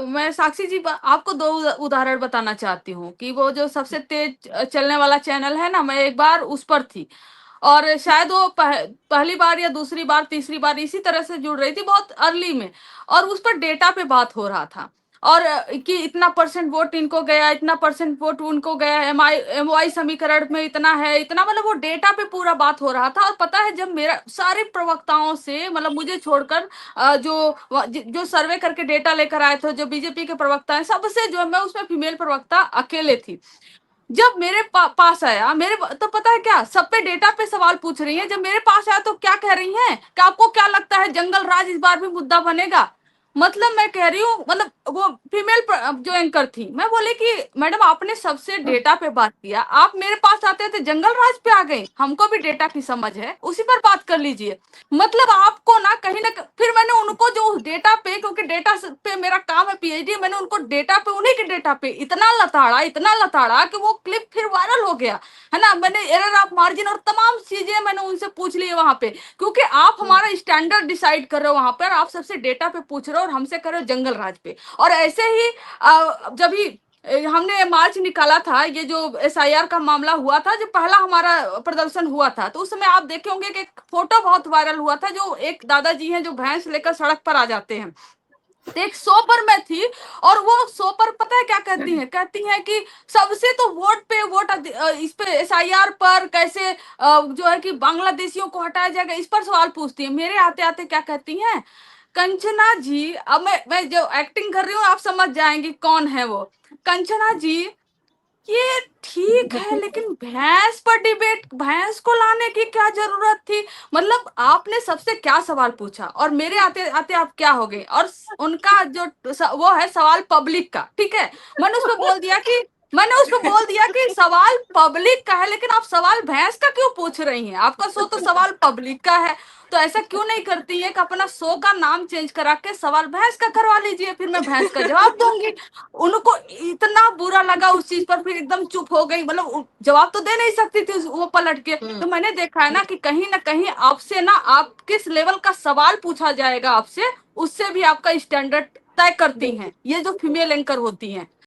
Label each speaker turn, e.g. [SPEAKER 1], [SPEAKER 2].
[SPEAKER 1] मैं साक्षी जी आपको दो उदाहरण बताना चाहती हूँ कि वो जो सबसे तेज चलने वाला चैनल है ना, मैं एक बार उस पर थी और शायद वो पहली बार या दूसरी बार तीसरी बार इसी तरह से जुड़ रही थी बहुत अर्ली में। और उस पर डेटा पे बात हो रहा था और कि इतना परसेंट वोट इनको गया, इतना परसेंट वोट उनको गया, एम वाई समीकरण में इतना है, इतना मतलब वो डेटा पे पूरा बात हो रहा था। और पता है जब मेरा सारे प्रवक्ताओं से मतलब मुझे छोड़कर जो सर्वे करके डेटा लेकर आए थे जो बीजेपी के प्रवक्ता हैं सबसे जो मैं उसमें फीमेल प्रवक्ता अकेले थी। जब मेरे पास आया मेरे तो पता है क्या सब पे डेटा पे सवाल पूछ रही है। जब मेरे पास आया तो क्या कह रही हैं कि आपको क्या लगता है जंगल राज इस बार भी मुद्दा बनेगा। मतलब मैं कह रही हूँ मतलब वो फीमेल जो एंकर थी, मैं बोले कि मैडम आपने सबसे डेटा पे बात किया, आप मेरे पास आते थे जंगल राज पे आ गए, हमको भी डेटा की समझ है उसी पर बात कर लीजिए। मतलब आपको ना कहीं ना फिर मैंने उनको जो डेटा पे, क्योंकि डेटा पे मेरा काम है पीएचडी, मैंने उनको डेटा पे उन्हीं के डेटा पे इतना लताड़ा कि वो क्लिप फिर वायरल हो गया है ना। मैंने एरर ऑफ मार्जिन और तमाम चीजें मैंने उनसे पूछ ली वहां पे, क्योंकि आप हमारा स्टैंडर्ड डिसाइड कर रहे हो वहां पर, आप सबसे डेटा पे पूछ रहे हो और हमसे कर रहे हो जंगल राज पे। और ऐसे ही जब ही हमने मार्च निकाला था, ये जो एसआईआर का मामला हुआ था, जो पहला हमारा प्रदर्शन हुआ था, तो उस समय आप देखे होंगे कि एक फोटो बहुत वायरल हुआ था, जो एक दादाजी हैं जो भैंस लेकर सड़क पर आ जाते हैं। तो एक शो पर मैं थी और वो शो पर पता है क्या कहती हैं कि सबसे तो वोट पे वोट इस पे एसआईआर पर कैसे जो है कि बांग्लादेशियों को हटाया जाएगा, इस पर सवाल पूछती है। मेरे आते आते क्या कहती हैं, कंचना जी, अब मैं जो एक्टिंग कर रही हूँ आप समझ जाएंगी कौन है वो। कंचना जी, ये ठीक है लेकिन भैंस पर डिबेट, भैंस को लाने की क्या जरूरत थी। मतलब आपने सबसे क्या सवाल पूछा और मेरे आते आते आप क्या हो गए। और उनका जो वो है सवाल पब्लिक का, ठीक है, मैंने उस पर बोल दिया कि सवाल पब्लिक का है लेकिन आप सवाल भैंस का क्यों पूछ रही हैं, आपका शो तो सवाल पब्लिक का है। तो ऐसा क्यों नहीं करती है कि अपना शो का नाम चेंज करा के सवाल भैंस का करवा लीजिए, फिर मैं भैंस का जवाब दूंगी। उनको इतना बुरा लगा उस चीज पर, फिर एकदम चुप हो गई। मतलब जवाब तो दे नहीं सकती थी वो पलट के। तो मैंने देखा है ना कि कहीं ना कहीं आपसे ना आप किस लेवल का सवाल पूछा जाएगा आपसे, उससे भी आपका स्टैंडर्ड तय करती हैं ये जो फीमेल एंकर होती हैं।